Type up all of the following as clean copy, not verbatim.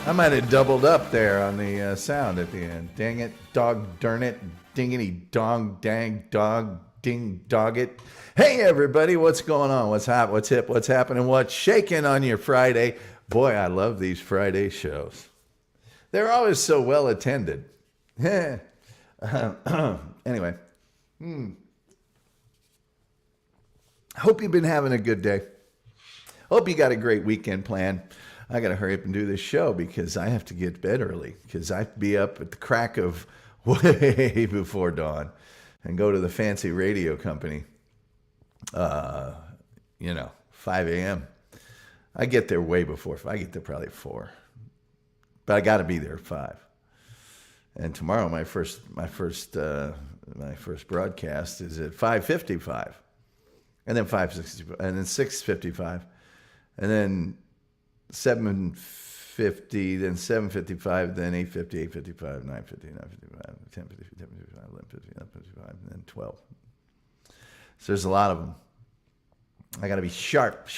I might have doubled up there on the sound at the end. Dang it, dog, darn it, dingity, dong, dang, dog, ding, dog it. Hey, everybody, what's going on? What's hot? What's hip? What's happening? What's shaking on your Friday? Boy, I love these Friday shows. They're always so well attended. Anyway. Hope you've been having a good day. Hope you got a great weekend planned. I got to hurry up and do this show because I have to get to bed early because I have to be up at the crack of way before dawn and go to the fancy radio company, 5 a.m. I get there way before. I get there probably at 4. But I got to be there at 5. And tomorrow my first broadcast is at 5:55. And then 5:65 and then 6:55. And then 7:50, then 7:55, then 8:50, 8:55, 9:50, 9:55, 10:50, 10:55, 11:50, 11:55, and then 12. So there's a lot of them. I got to be sharp.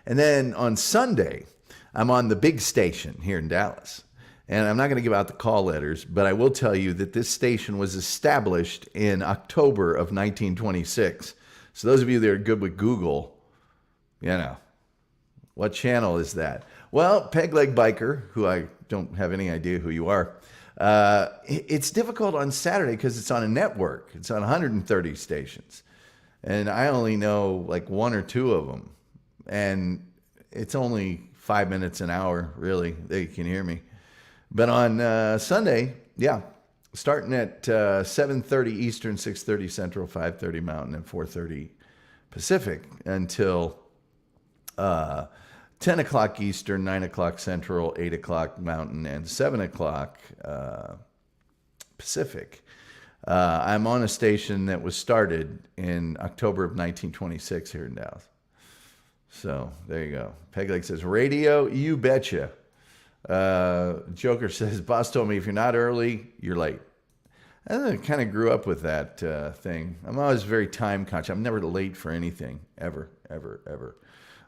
And then on Sunday, I'm on the big station here in Dallas. And I'm not going to give out the call letters, but I will tell you that this station was established in October of 1926. So those of you that are good with Google, what channel is that? Well, Peg Leg Biker, who I don't have any idea who you are, it's difficult on Saturday because it's on a network. It's on 130 stations. And I only know like one or two of them. And it's only 5 minutes an hour, really, that you can hear me. But on Sunday, starting at 7:30 Eastern, 6:30 Central, 5:30 Mountain, and 4:30 Pacific until 10 o'clock Eastern, 9 o'clock Central, 8 o'clock Mountain, and 7 o'clock Pacific. I'm on a station that was started in October of 1926 here in Dallas. So there you go. Pegleg says, radio, you betcha. Joker says, boss told me if you're not early, you're late. I kind of grew up with that thing. I'm always very time conscious. I'm never late for anything, ever.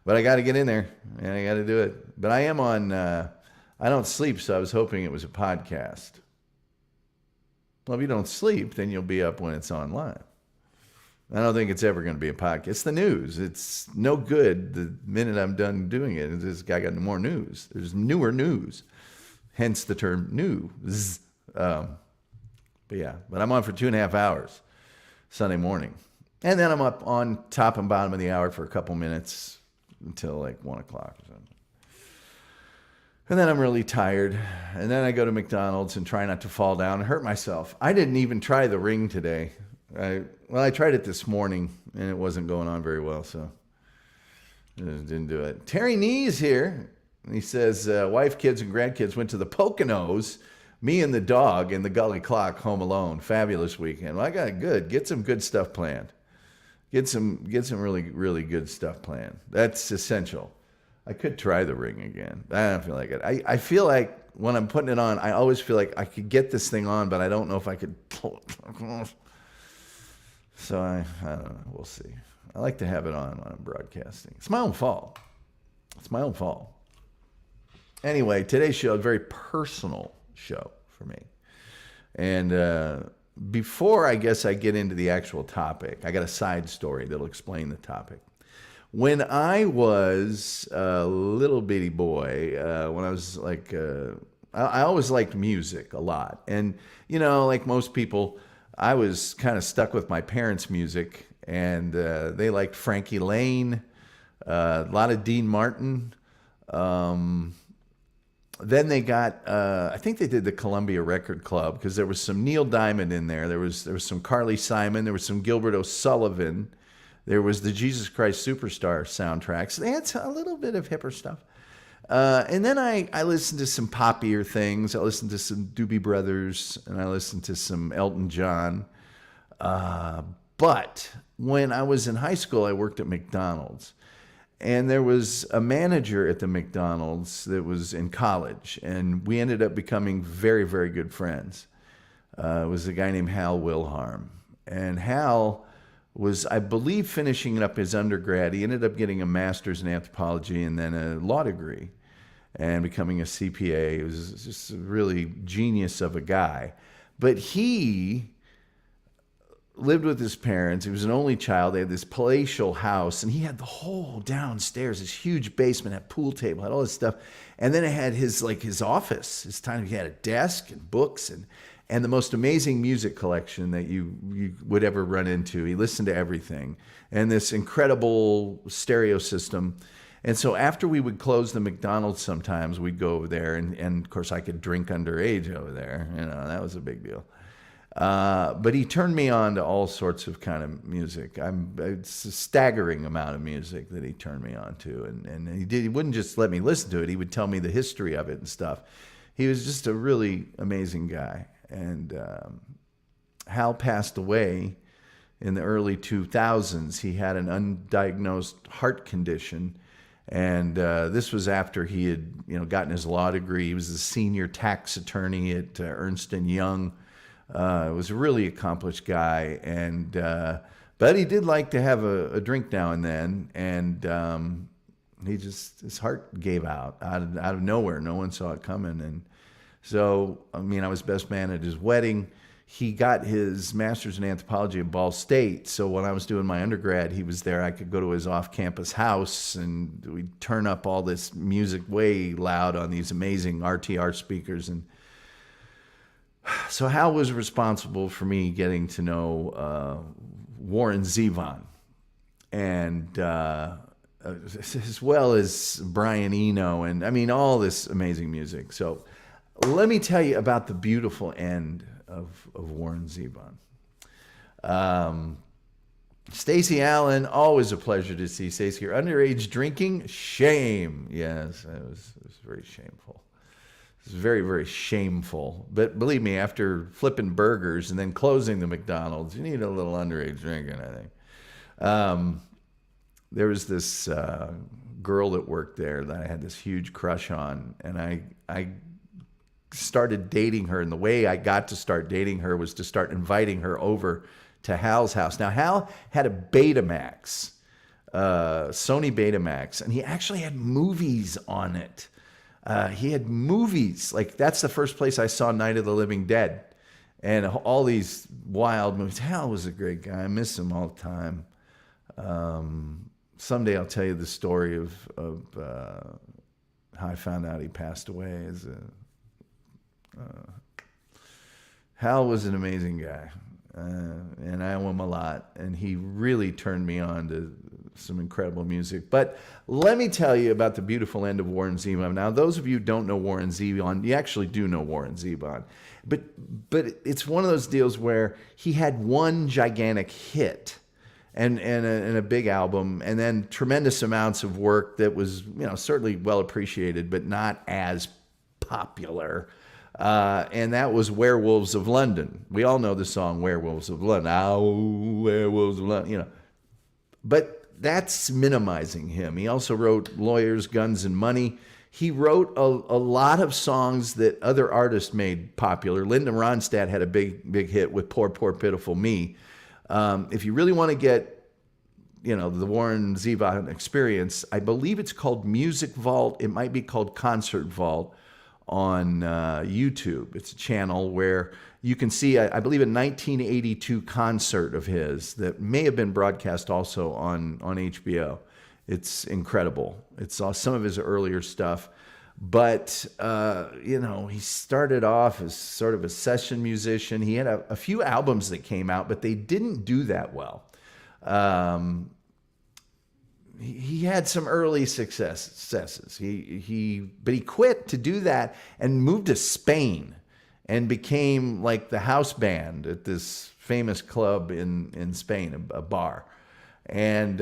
But I got to get in there, and I got to do it. But I am on, I don't sleep, so I was hoping it was a podcast. Well, if you don't sleep, then you'll be up when it's online. I don't think it's ever going to be a podcast. It's the news. It's no good the minute I'm done doing it. This guy got more news. There's newer news, hence the term news. But I'm on for 2.5 hours Sunday morning. And then I'm up on top and bottom of the hour for a couple minutes until like 1 o'clock or something. And then I'm really tired. And then I go to McDonald's and try not to fall down and hurt myself. I didn't even try the ring today. I tried it this morning, and it wasn't going on very well, so I didn't do it. Terry Nee's here. He says, wife, kids, and grandkids went to the Poconos. Me and the dog and the Gully Clock home alone. Fabulous weekend. Well, I got it good. Get some good stuff planned. Get some really, really good stuff planned. That's essential. I could try the ring again. I don't feel like it. I feel like when I'm putting it on, I always feel like I could get this thing on, but I don't know if I could pull it. So I don't know. We'll see. I like to have it on when I'm broadcasting. It's my own fault. Anyway, today's show is a very personal show for me. And before I guess I get into the actual topic, I got a side story that'll explain the topic. When I was a little bitty boy, when I was like, I always liked music a lot. And, like most people, I was kind of stuck with my parents' music, and they liked Frankie Lane, a lot of Dean Martin. Then they got, I think they did the Columbia Record Club because there was some Neil Diamond in there. There was some Carly Simon. There was some Gilbert O'Sullivan. There was the Jesus Christ Superstar soundtracks. They had a little bit of hipper stuff. And then I listened to some poppier things. I listened to some Doobie Brothers, and I listened to some Elton John. But when I was in high school, I worked at McDonald's. And there was a manager at the McDonald's that was in college, and we ended up becoming very, very good friends. It was a guy named Hal Wilharm. And Hal was, I believe, finishing up his undergrad. He ended up getting a master's in anthropology and then a law degree. and becoming a CPA. He was just a really genius of a guy. But he lived with his parents. He was an only child. They had this palatial house, and he had the whole downstairs, this huge basement, had a pool table, had all this stuff. And then it had his office, his time. He had a desk and books and the most amazing music collection that you would ever run into. He listened to everything, and this incredible stereo system. And so after we would close the McDonald's sometimes, we'd go over there, and of course I could drink underage over there. That was a big deal. But he turned me on to all sorts of kind of music. It's a staggering amount of music that he turned me on to. And he wouldn't just let me listen to it. He would tell me the history of it and stuff. He was just a really amazing guy. And Hal passed away in the early 2000s. He had an undiagnosed heart condition. And this was after he had gotten his law degree. He was a senior tax attorney at Ernst & Young. Was a really accomplished guy, but he did like to have a drink now and then, and his heart gave out of nowhere. No one saw it coming, and so I was best man at his wedding. He got his master's in anthropology at Ball State, so when I was doing my undergrad, he was there. I could go to his off-campus house, and we'd turn up all this music way loud on these amazing RTR speakers. And so Hal was responsible for me getting to know Warren Zevon, and as well as Brian Eno, and all this amazing music. So let me tell you about the beautiful end of Warren Zevon. Stacey Allen, always a pleasure to see Stacey here. Underage drinking, shame. Yes, it was very shameful. It's very, very shameful. But believe me, after flipping burgers and then closing the McDonald's, you need a little underage drinking, I think. There was this girl that worked there that I had this huge crush on, and I started dating her. And the way I got to start dating her was to start inviting her over to Hal's house. Now, Hal had a Betamax, Sony Betamax, and he actually had movies on it. He had movies. Like, that's the first place I saw Night of the Living Dead and all these wild movies. Hal was a great guy. I miss him all the time. Someday I'll tell you the story of how I found out he passed away. Hal was an amazing guy, and I owe him a lot, and he really turned me on to some incredible music. But let me tell you about the beautiful end of Warren Zevon. Now, those of you who don't know Warren Zevon, you actually do know Warren Zevon. But it's one of those deals where he had one gigantic hit and a big album, and then tremendous amounts of work that was, certainly well appreciated, but not as popular. And that was Werewolves of London. We all know the song Werewolves of London. Oh, Werewolves of London, But that's minimizing him. He also wrote Lawyers, Guns, and Money. He wrote a lot of songs that other artists made popular. Linda Ronstadt had a big hit with Poor, Poor, Pitiful Me. If you really want to get, the Warren Zevon experience, I believe it's called Music Vault. It might be called Concert Vault on YouTube. It's a channel where you can see, I believe, a 1982 concert of his that may have been broadcast also on HBO. It's incredible. It's some of his earlier stuff. But, he started off as sort of a session musician. He had a few albums that came out, but they didn't do that well. He had some early successes. But he quit to do that and moved to Spain and became like the house band at this famous club in Spain, a bar. And,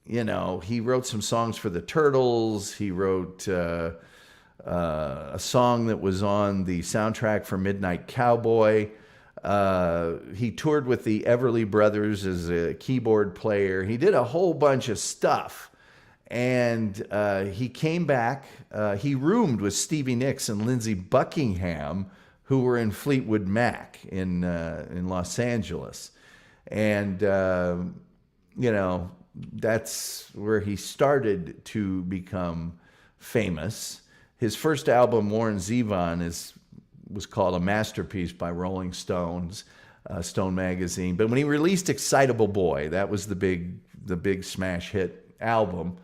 he wrote some songs for the Turtles. He wrote a song that was on the soundtrack for Midnight Cowboy. He toured with the Everly Brothers as a keyboard player. He did a whole bunch of stuff. And he came back. He roomed with Stevie Nicks and Lindsey Buckingham, who were in Fleetwood Mac in Los Angeles. And, that's where he started to become famous. His first album, Warren Zevon, was called a masterpiece by Rolling Stones, Stone magazine. But when he released Excitable Boy, that was the big smash hit album.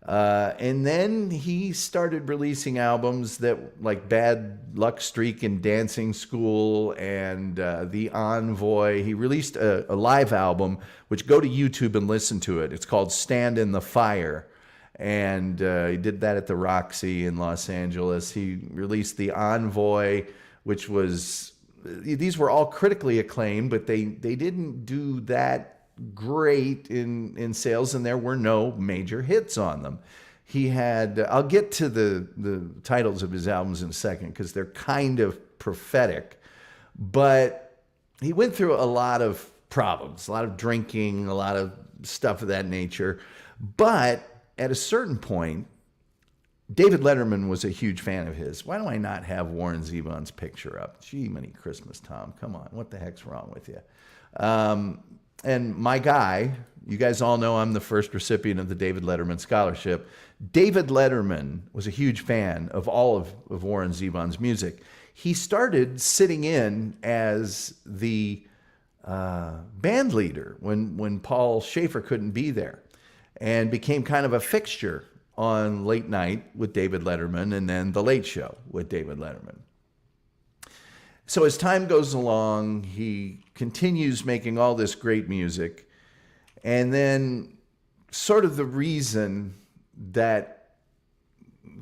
And then he started releasing albums that, like Bad Luck Streak and Dancing School and The Envoy. He released a live album, which go to YouTube and listen to it. It's called Stand in the Fire. And he did that at the Roxy in Los Angeles. He released The Envoy, which was, these were all critically acclaimed, but they didn't do that great in sales, and there were no major hits on them. He had, I'll get to the titles of his albums in a second because they're kind of prophetic, but he went through a lot of problems, a lot of drinking, a lot of stuff of that nature. But at a certain point, David Letterman was a huge fan of his. Why do I not have Warren Zevon's picture up? Gee, many Christmas, Tom. Come on. What the heck's wrong with you? And my guy, you guys all know I'm the first recipient of the David Letterman Scholarship. David Letterman was a huge fan of all of Warren Zevon's music. He started sitting in as the band leader when Paul Schaefer couldn't be there, and became kind of a fixture on Late Night with David Letterman and then The Late Show with David Letterman. So as time goes along, he continues making all this great music. And then sort of the reason that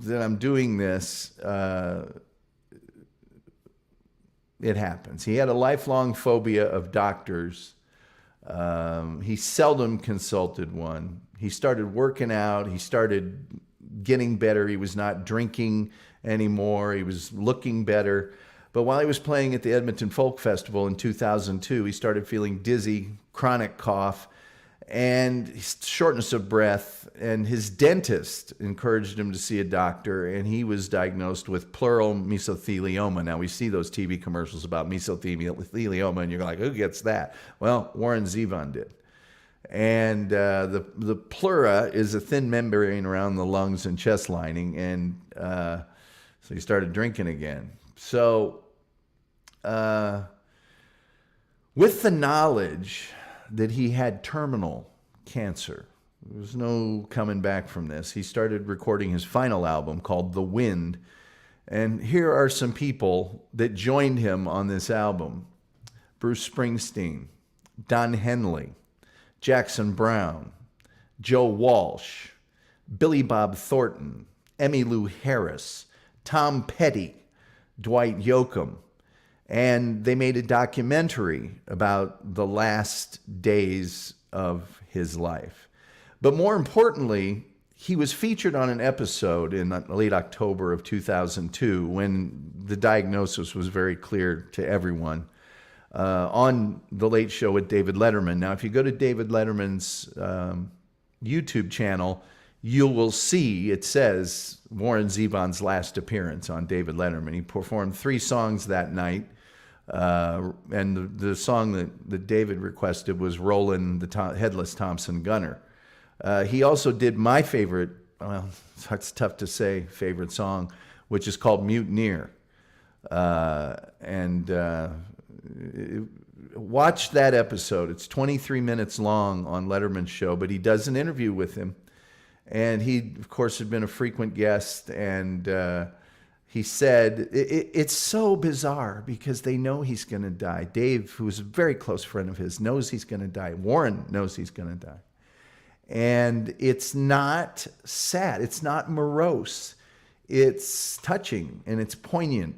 I'm doing this, it happens. He had a lifelong phobia of doctors. He seldom consulted one. He started working out. He started getting better. He was not drinking anymore. He was looking better. But while he was playing at the Edmonton Folk Festival in 2002, he started feeling dizzy, chronic cough, and shortness of breath. And his dentist encouraged him to see a doctor, and he was diagnosed with pleural mesothelioma. Now, we see those TV commercials about mesothelioma, and you're like, who gets that? Well, Warren Zevon did. And the pleura is a thin membrane around the lungs and chest lining, and so he started drinking again. So, with the knowledge that he had terminal cancer, there was no coming back from this, he started recording his final album called The Wind. And here are some people that joined him on this album: Bruce Springsteen, Don Henley, Jackson Browne, Joe Walsh, Billy Bob Thornton, Emmylou Harris, Tom Petty, Dwight Yoakam, and they made a documentary about the last days of his life. But more importantly, he was featured on an episode in late October of 2002 when the diagnosis was very clear to everyone, on The Late Show with David Letterman. Now, if you go to David Letterman's YouTube channel, you will see it says Warren Zevon's last appearance on David Letterman. He performed 3 songs that night, and the song that David requested was Rollin' the Headless Thompson Gunner. He also did my favorite, well, it's tough to say, favorite song, which is called Mutineer. Watch that episode. It's 23 minutes long on Letterman's show, but he does an interview with him. And he, of course, had been a frequent guest, and he said, it's so bizarre because they know he's going to die. Dave, who is a very close friend of his, knows he's going to die. Warren knows he's going to die. And it's not sad. It's not morose. It's touching, and it's poignant.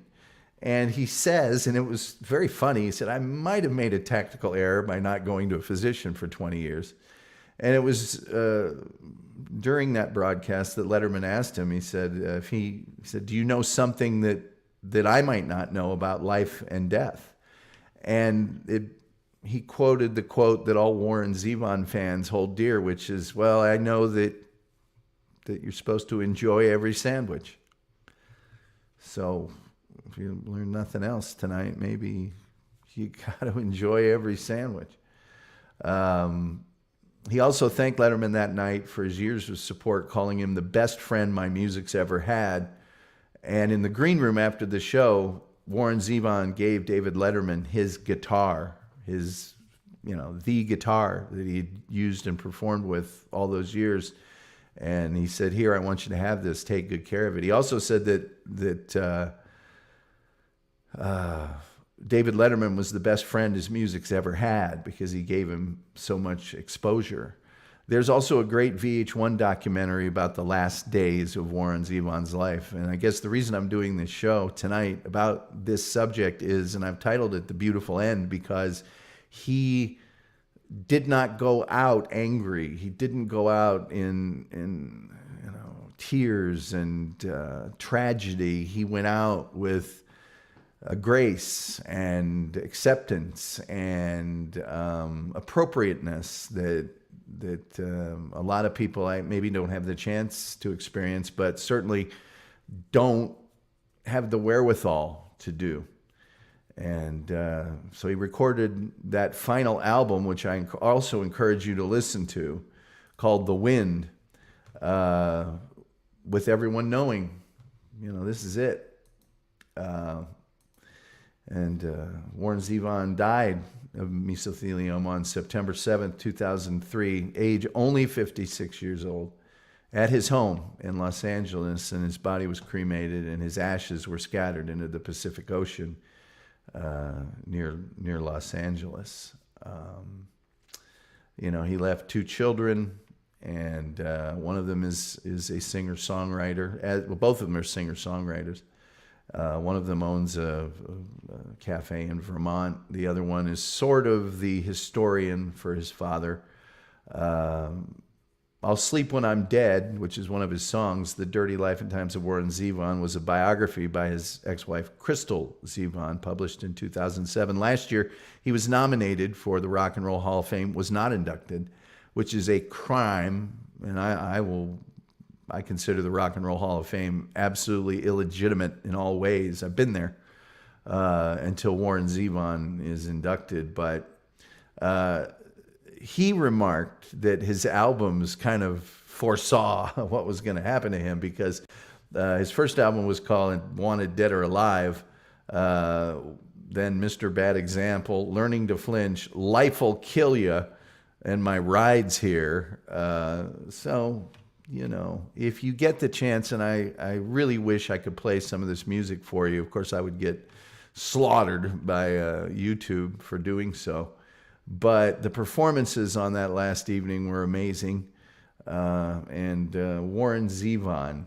And he says, and it was very funny, he said, I might have made a tactical error by not going to a physician for 20 years. And it was during that broadcast that Letterman asked him, he said, do you know something that I might not know about life and death? And he quoted the quote that all Warren Zevon fans hold dear, which is, well, I know that you're supposed to enjoy every sandwich. So if you learn nothing else tonight, maybe you got to enjoy every sandwich. He also thanked Letterman that night for his years of support, calling him the best friend my music's ever had. And in the green room after the show, Warren Zevon gave David Letterman his guitar, the guitar that he used and performed with all those years. And he said, "Here, I want you to have this. Take good care of it." He also said that David Letterman was the best friend his music's ever had because he gave him so much exposure. There's also a great VH1 documentary about the last days of Warren Zevon's life. And I guess the reason I'm doing this show tonight about this subject is, and I've titled it The Beautiful End, because he did not go out angry. He didn't go out in tears and tragedy. He went out with grace and acceptance and appropriateness that a lot of people maybe don't have the chance to experience, but certainly don't have the wherewithal to do. And so he recorded that final album, which I also encourage you to listen to, called The Wind, with everyone knowing, this is it. And Warren Zevon died of mesothelioma on September 7th, 2003, age only 56 years old, at his home in Los Angeles, and his body was cremated and his ashes were scattered into the Pacific Ocean near Los Angeles. He left 2 children, and one of them is a singer-songwriter. Well, both of them are singer-songwriters. One of them owns a cafe in Vermont. The other one is sort of the historian for his father. I'll Sleep When I'm Dead, which is one of his songs. The Dirty Life and Times of Warren Zevon was a biography by his ex-wife, Crystal Zevon, published in 2007. Last year, he was nominated for the Rock and Roll Hall of Fame, was not inducted, which is a crime, and I consider the Rock and Roll Hall of Fame absolutely illegitimate in all ways. I've been there until Warren Zevon is inducted, but he remarked that his albums kind of foresaw what was going to happen to him, because his first album was called Wanted Dead or Alive, then Mr. Bad Example, Learning to Flinch, Life'll Kill Ya, and My Ride's Here. So, if you get the chance, and I really wish I could play some of this music for you. Of course, I would get slaughtered by YouTube for doing so. But the performances on that last evening were amazing. And Warren Zevon,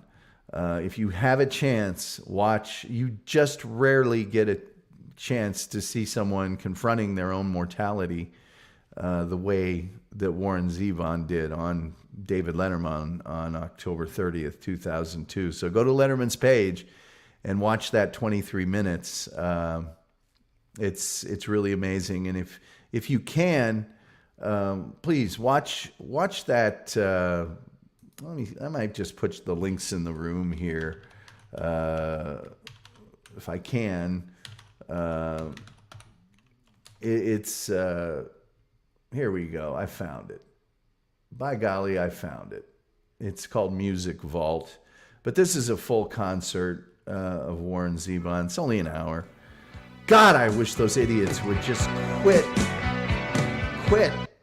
if you have a chance, watch. You just rarely get a chance to see someone confronting their own mortality the way that Warren Zevon did on David Letterman on October 30th, 2002. So go to Letterman's page and watch that 23 minutes. It's really amazing. And if you can, please watch that. I might just put the links in the room here, if I can. Here we go. I found it. By golly, I found it. It's called Music Vault. But this is a full concert of Warren Zevon. It's only an hour. God, I wish those idiots would just quit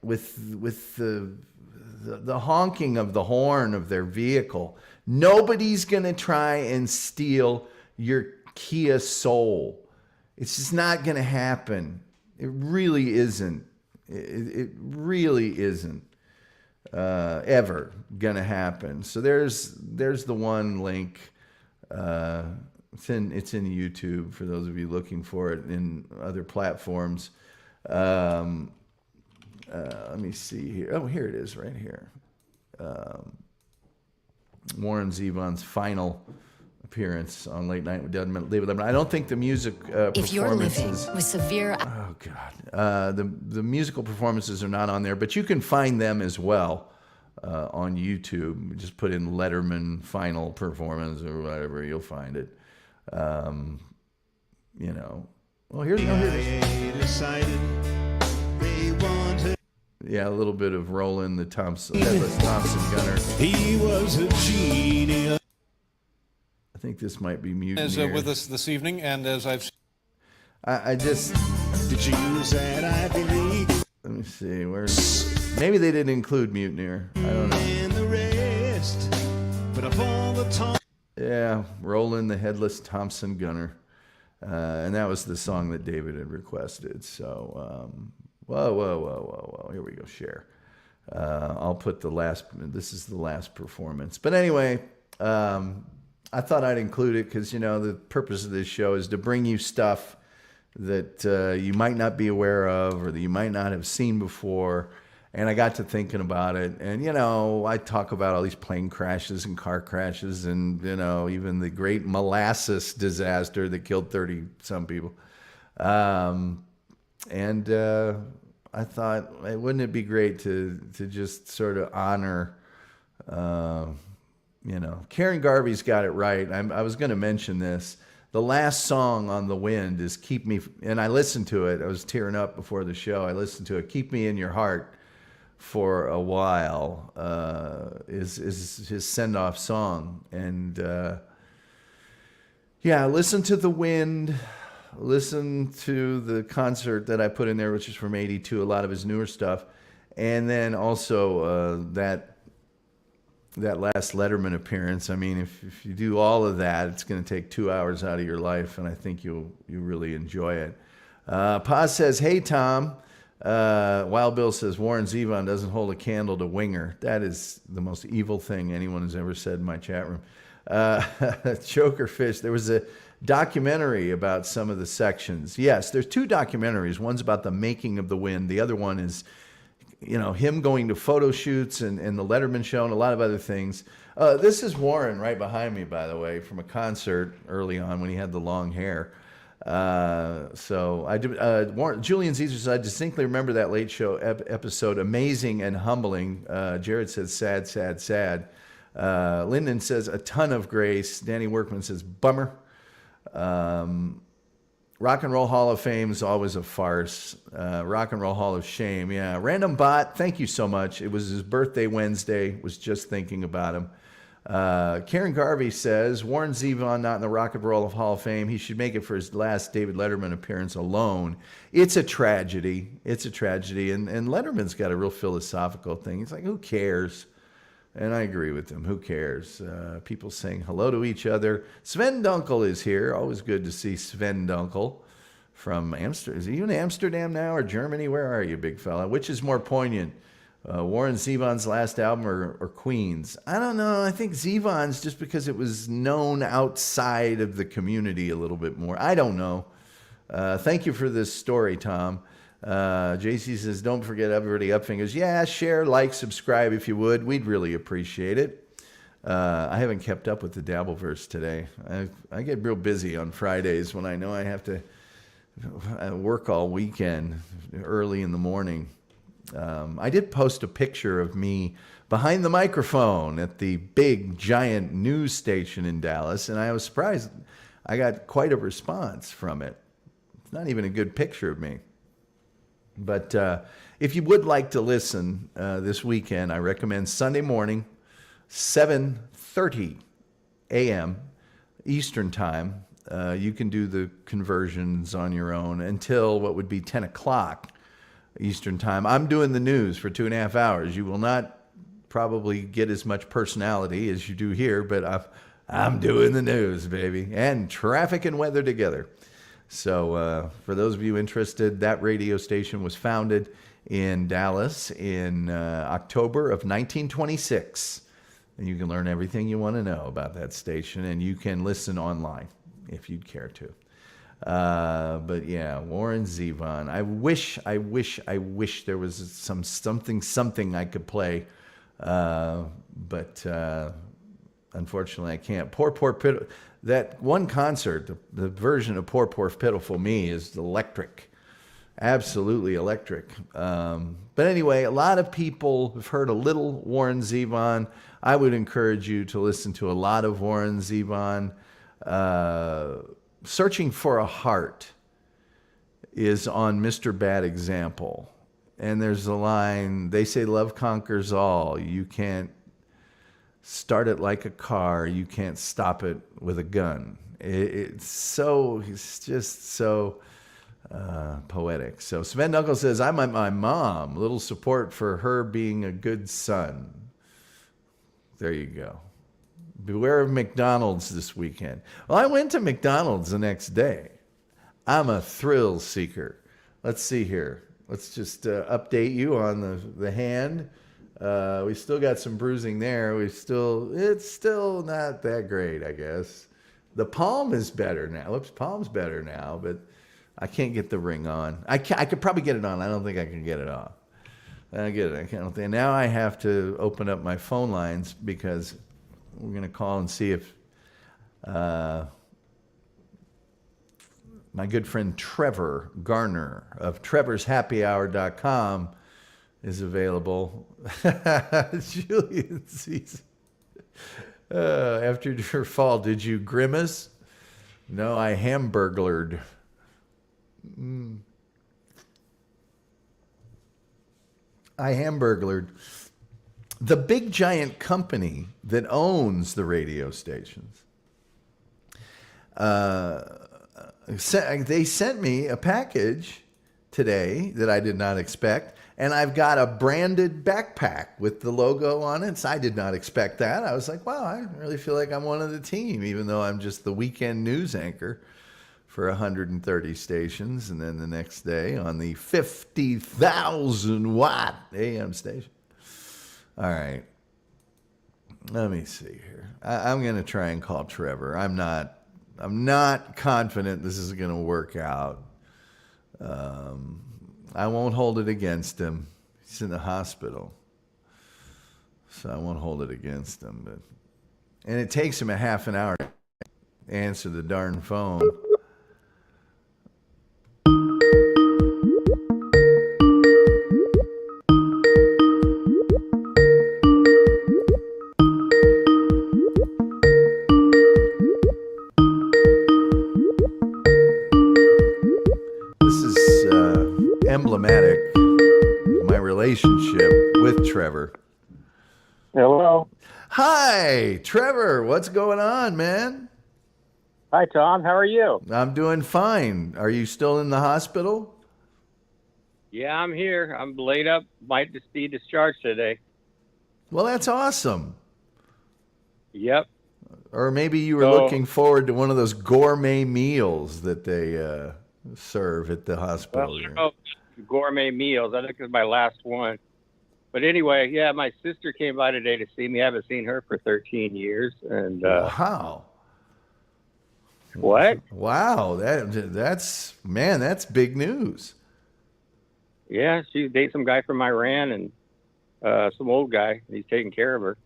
with the honking of the horn of their vehicle. Nobody's going to try and steal your Kia Soul. It's just not going to happen. It really isn't. It really isn't ever going to happen. So there's the one link. It's in YouTube for those of you looking for it in other platforms. Let me see here. Oh, here it is right here. Warren Zevon's final appearance on Late Night with David Letterman. I don't think the music performances... If you're living with severe... Oh, God. The musical performances are not on there, but you can find them as well on YouTube. Just put in Letterman final performance or whatever, you'll find it. Well, here it is. Yeah, a little bit of Roland the Headless Thompson Gunner. He was a genius. I think this might be Mutineer. Is with us this evening, and as I've I just... Did you use that Ivy League? Let me see, maybe they didn't include Mutineer. I don't know. And the rest, but of all the time. Yeah, Roland the Headless Thompson Gunner. And that was the song that David had requested. So, whoa. Here we go, share. I'll put this is the last performance. But anyway, I thought I'd include it because, the purpose of this show is to bring you stuff that you might not be aware of or that you might not have seen before. And I got to thinking about it. And, I talk about all these plane crashes and car crashes and, even the great molasses disaster that killed 30-some people. And I thought, wouldn't it be great to just sort of honor, Karen Garvey's got it right. I was going to mention this. The last song on The Wind is Keep Me, and I listened to it. I was tearing up before the show. I listened to it. Keep Me in Your Heart for a while is his send-off song. And listen to The Wind. Listen to the concert that I put in there, which is from '82, a lot of his newer stuff. And then also that last Letterman appearance. I mean, if you do all of that, it's going to take 2 hours out of your life, and I think you really enjoy it. Paz says, "Hey, Tom." Wild Bill says, "Warren Zevon doesn't hold a candle to Winger." That is the most evil thing anyone has ever said in my chat room. Jokerfish, there was a documentary about some of the sections. Yes, there's 2 documentaries. One's about the making of The Wind. The other one is him going to photo shoots and the Letterman show and a lot of other things. This is Warren right behind me, by the way, from a concert early on when he had the long hair. So I do. Julian Caesar says, "I distinctly remember that Late Show episode, amazing and humbling." Jared says, "Sad, sad, sad." Lyndon says, "A ton of grace." Danny Workman says, "Bummer." Rock and Roll Hall of Fame is always a farce. Rock and Roll Hall of Shame, yeah. Random Bot, thank you so much. It was his birthday Wednesday. Was just thinking about him. Karen Garvey says, "Warren Zevon not in the Rock and Roll Hall of Fame. He should make it for his last David Letterman appearance alone." It's a tragedy. It's a tragedy. And Letterman's got a real philosophical thing. He's like, who cares? And I agree with him. Who cares? People saying hello to each other. Sven Dunkel is here. Always good to see Sven Dunkel from Amsterdam. Is he in Amsterdam now or Germany? Where are you, big fella? Which is more poignant? Warren Zevon's last album or Queen's? I don't know. I think Zevon's just because it was known outside of the community a little bit more. I don't know. Thank you for this story, Tom. JC says, "Don't forget everybody up fingers." Yeah, share, like, subscribe if you would. We'd really appreciate it. I haven't kept up with the Dabbleverse today. I get real busy on Fridays when I know I have to work all weekend early in the morning. I did post a picture of me behind the microphone at the big, giant news station in Dallas, and I was surprised. I got quite a response from it. It's not even a good picture of me. But if you would like to listen this weekend, I recommend Sunday morning, 7:30 a.m. Eastern Time. You can do the conversions on your own until what would be 10 o'clock Eastern Time. I'm doing the news for 2.5 hours. You will not probably get as much personality as you do here, but I'm doing the news, baby, and traffic and weather together. So for those of you interested, that radio station was founded in Dallas in October of 1926. And you can learn everything you want to know about that station, and you can listen online if you'd care to. But yeah, Warren Zevon. I wish there was something I could play. But unfortunately I can't. Poor Pitiful. That one concert, the version of Poor Pitiful Me is electric. Absolutely electric. But anyway, a lot of people have heard a little Warren Zevon. I would encourage you to listen to a lot of Warren Zevon. Searching for a Heart is on Mr. Bad Example. and there's a line, they say love conquers all. You can't start it like a car. You can't stop it with a gun. It's just so poetic. So Sven Knuckles says, I'm at my mom. Little support for her being a good son. There you go. Beware of McDonald's this weekend. Well, I went to McDonald's the next day. I'm a thrill seeker. Let's see here. Let's just update you on the hand. We still got some bruising there. It's still not that great, I guess. The palm is better now. Palm's better now, but I can't get the ring on. I could probably get it on. I don't think I can get it off. I get it. I can't. Now I have to open up my phone lines because we're going to call and see if my good friend Trevor Garner of trevorshappyhour.com is available. Julian sees. After your fall, did you grimace? No, I hamburglared. I hamburglared. The big giant company that owns the radio stations, they sent me a package today that I did not expect, and I've got a branded backpack with the logo on it. So I did not expect that. I was like, wow, I really feel like I'm one of the team, even though I'm just the weekend news anchor for 130 stations, and then the next day on the 50,000 watt AM station. All right. Let me see here. I'm going to try and call Trevor. I'm not confident this is going to work out. I won't hold it against him. He's in the hospital. So I won't hold it against him. And it takes him a half an hour to answer the darn phone. Emblematic of my relationship with Trevor. Hello. Hi, Trevor. What's going on, man? Hi, Tom. How are you? I'm doing fine. Are you still in the hospital? Yeah, I'm here. I'm laid up. Might just be discharged today. Well, that's awesome. Yep. Or maybe you were looking forward to one of those gourmet meals that they serve at the hospital. Well, gourmet meals. I think it's my last one. But anyway, yeah, my sister came by today to see me. I haven't seen her for 13 years. And wow. What? Wow, that's big news. Yeah, she dates some guy from Iran and some old guy. He's taking care of her.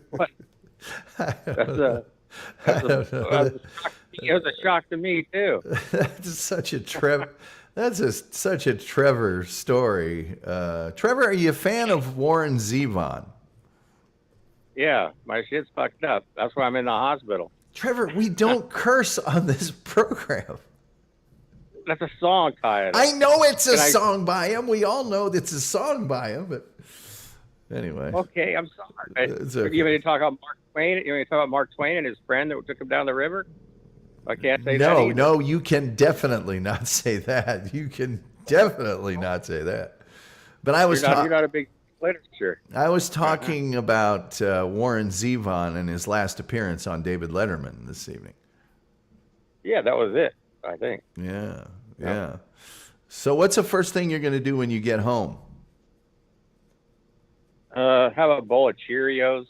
What? It was a shock to me too. That's such a Trevor. Such a Trevor story. Trevor, are you a fan of Warren Zevon? Yeah, my shit's fucked up. That's why I'm in the hospital. Trevor, we don't curse on this program. That's a song title. I know it's a song by him. We all know it's a song by him, but anyway. Okay, I'm sorry. Okay. You want me to talk about Mark Twain? You want me to talk about Mark Twain and his friend that took him down the river? I can't say that either. No, you can definitely not say that. You can definitely not say that. But you're not a big literature. I was talking about Warren Zevon and his last appearance on David Letterman this evening. Yeah, that was it, I think. Yeah. So what's the first thing you're going to do when you get home? Have a bowl of Cheerios.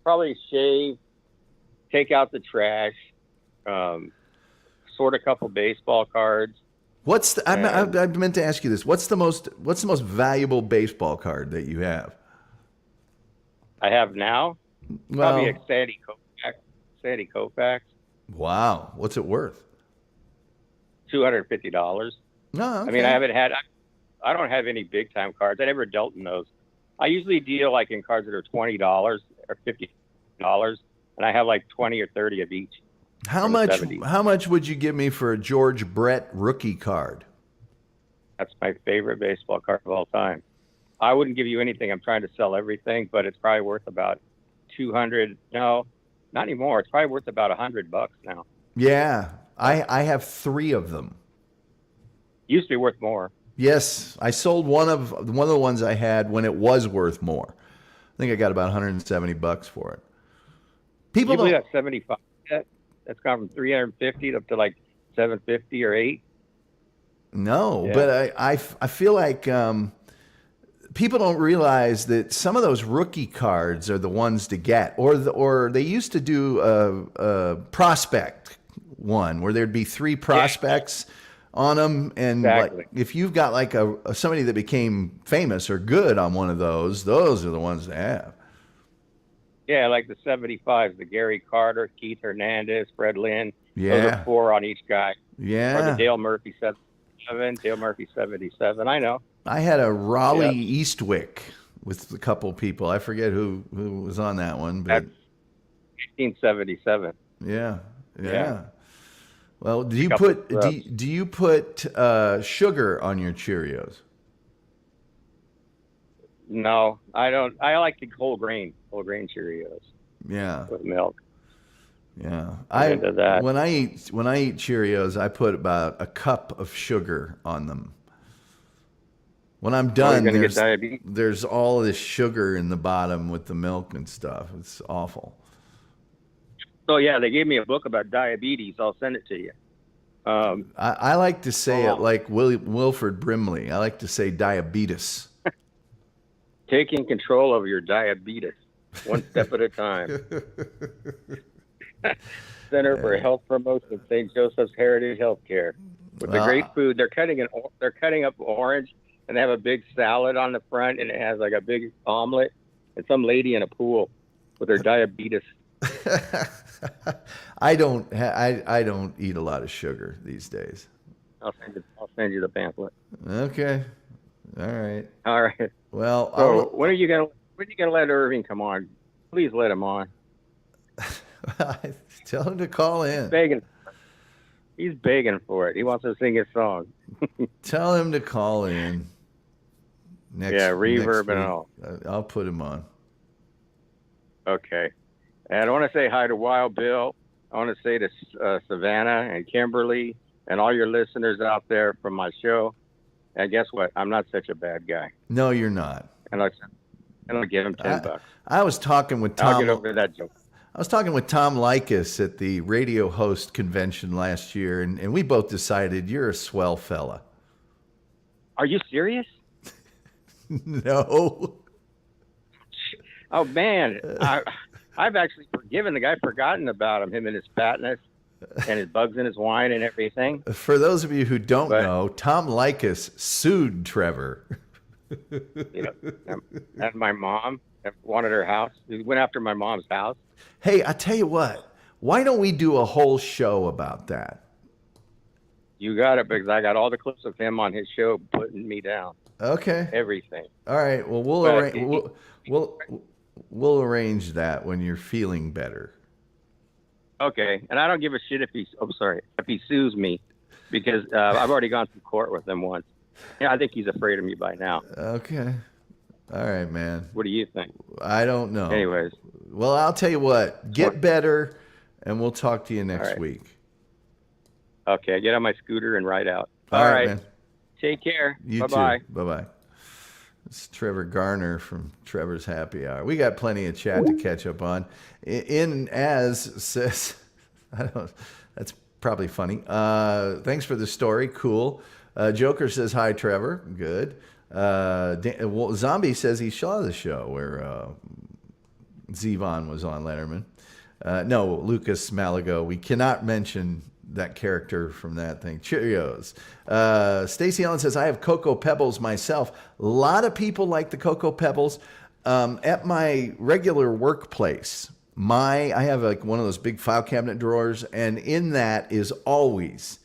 Probably shave, take out the trash, sort a couple baseball cards. I meant to ask you this. What's the most valuable baseball card that you have? I have now? Probably a Sandy Koufax. Wow. What's it worth? $250. Oh, okay. I mean, I don't have any big time cards. I never dealt in those. I usually deal like in cards that are $20 or $50, and I have like 20 or 30 of each. How from the much? 70s. How much would you give me for a George Brett rookie card? That's my favorite baseball card of all time. I wouldn't give you anything. I'm trying to sell everything, but it's probably worth about 200. No, not anymore. It's probably worth about $100 now. Yeah, I have 3 of them. Used to be worth more. Yes, I sold one of the ones I had when it was worth more. I think I got about $170 for it. People You believe don't. that 75? That's gone from 350 up to like 750 or 8. No, Yeah. but I feel like people don't realize that some of those rookie cards are the ones to get, or they used to do a prospect one where there'd be 3 prospects on them, and Exactly. like if you've got like somebody that became famous or good on one of those are the ones to have. Yeah, like the 75s, the Gary Carter, Keith Hernandez, Fred Lynn. Those Yeah, are 4 on each guy. Or the yeah. Dale Murphy 77, Dale Murphy 77. I know. I had a Raleigh Yep. Eastwick with a couple people. I forget who was on that one, but That's 1977. yeah, yeah. Yeah. Well, do you Couple put do you put sugar on your Cheerios? No, I don't. I like the whole grain Cheerios Yeah, with milk. yeah. I'm into that. When I eat Cheerios, I put about a cup of sugar on them. When I'm You're done, gonna get diabetes. there's all this sugar in the bottom with the milk and stuff. It's awful. So yeah, they gave me a book about diabetes. I'll send it to you. I like to say it Oh. like Wilford Brimley. I like to say diabetes. Taking control of your diabetes, one step at a time. Center for Health Promotion, St. Joseph's Heritage Healthcare. With the great food, they're cutting up orange, and they have a big salad on the front, and it has like a big omelet, and some lady in a pool with her diabetes. I don't eat a lot of sugar these days. I'll send you the pamphlet. Okay. All right. All right. Well, So when are you gonna let Irving come on? Please let him on. tell him to call in. Begging. He's begging for it. He wants to sing his song. Tell him to call in. Yeah, reverb and week. all. I'll put him on. Okay. And I want to say hi to Wild Bill. I want to say to Savannah and Kimberly and all your listeners out there from my show. And guess what? I'm not such a bad guy. No, you're not. And I'll give him $10. I was talking with I'll Tom. get over that joke. I was talking with Tom Likas at the radio host convention last year, and we both decided you're a swell fella. Are you serious? No. Oh man, I've actually forgiven the guy. Forgotten about him and his fatness and his bugs in his wine and everything. For those of you who don't But- know, Tom Likas sued Trevor. You know, and my mom wanted her house. He went after my mom's house. Hey, I tell you what, why don't we do a whole show about that? You got it, because I got all the clips of him on his show putting me down. Okay. Everything. All right. Well, But we'll arrange that when you're feeling better. Okay, and I don't give a shit if he sues me, because I've already gone through court with him once. Yeah, I think he's afraid of me by now. Okay. All right, man. What do you think? I don't know. Anyways, Well, I'll tell you what. Get better, and we'll talk to you next right. week. okay, get on my scooter and ride out. All right, man. Take care. You Bye-bye. too. Bye-bye. It's Trevor Garner from Trevor's Happy Hour. We got plenty of chat to catch up on. As says, that's probably funny. Thanks for the story. Cool. Joker says, hi, Trevor. Good. Zombie says he saw the show where Zevon was on Letterman. No, Lucas Malago. We cannot mention that character from that thing. Cheerios. Stacey Ellen says, I have Cocoa Pebbles myself. A lot of people like the Cocoa Pebbles. At my regular workplace, I have like one of those big file cabinet drawers, and in that is always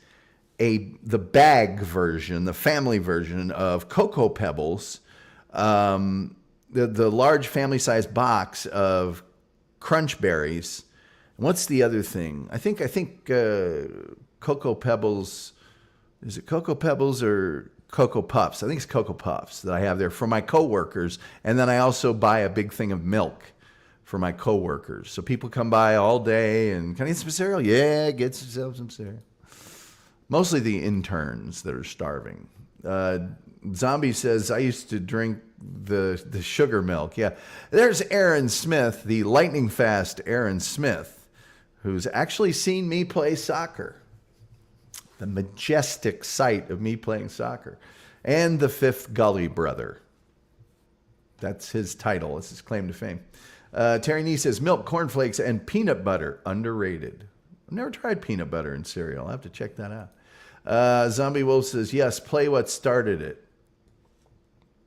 the bag version, the family version of Cocoa Pebbles, the large family size box of Crunch Berries, What's the other thing? I think Cocoa Pebbles. Is it Cocoa Pebbles or Cocoa Puffs? I think it's Cocoa Puffs that I have there for my coworkers, and then I also buy a big thing of milk for my coworkers. So people come by all day and, can I get some cereal? Yeah, get yourself some cereal. Mostly the interns that are starving. Zombie says, I used to drink the sugar milk. Yeah. There's Aaron Smith, the lightning fast Aaron Smith, who's actually seen me play soccer. The majestic sight of me playing soccer. And the fifth Gully brother. That's his title. That's his claim to fame. Terry Nee says, milk, cornflakes, and peanut butter, underrated. I've never tried peanut butter in cereal. I'll have to check that out. Zombie Wolf says, yes, play what started it.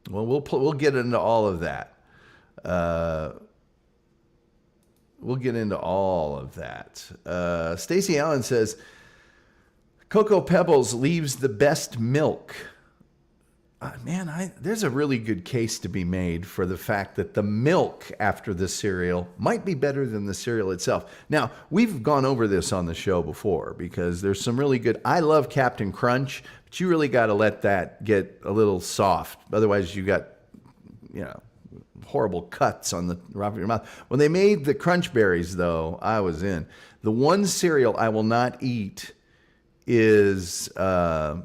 Well, we'll get into all of that. We'll get into all of that. Stacey Allen says, Cocoa Pebbles leaves the best milk. There's a really good case to be made for the fact that the milk after the cereal might be better than the cereal itself. Now, we've gone over this on the show before because there's some really good. I love Captain Crunch, but you really got to let that get a little soft. Otherwise, you got, horrible cuts on the roof of your mouth. When they made the Crunch Berries, though, I was in. The one cereal I will not eat is the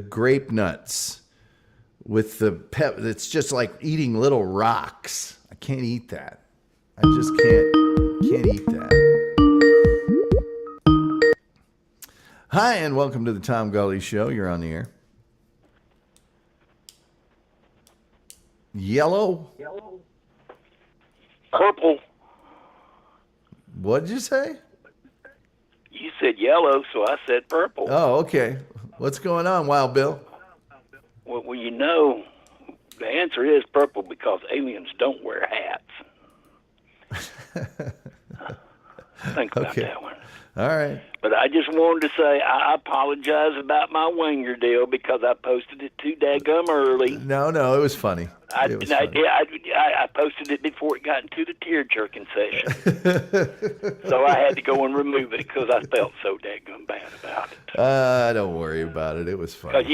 grape nuts with the it's just like eating little rocks. I can't eat that. I just can't eat that. Hi, and welcome to the Tom Gully Show. You're on the air. Yellow? Purple. What did you say? You said yellow, so I said purple. Oh, okay. What's going on, Wild Bill? Well, the answer is purple because aliens don't wear hats. Think about that one. All right. But I just wanted to say I apologize about my winger deal because I posted it too daggum early. No, it was funny. I posted it before it got into the tear-jerking session. So I had to go and remove it because I felt so daggum bad about it. Don't worry about it. It was funny. Because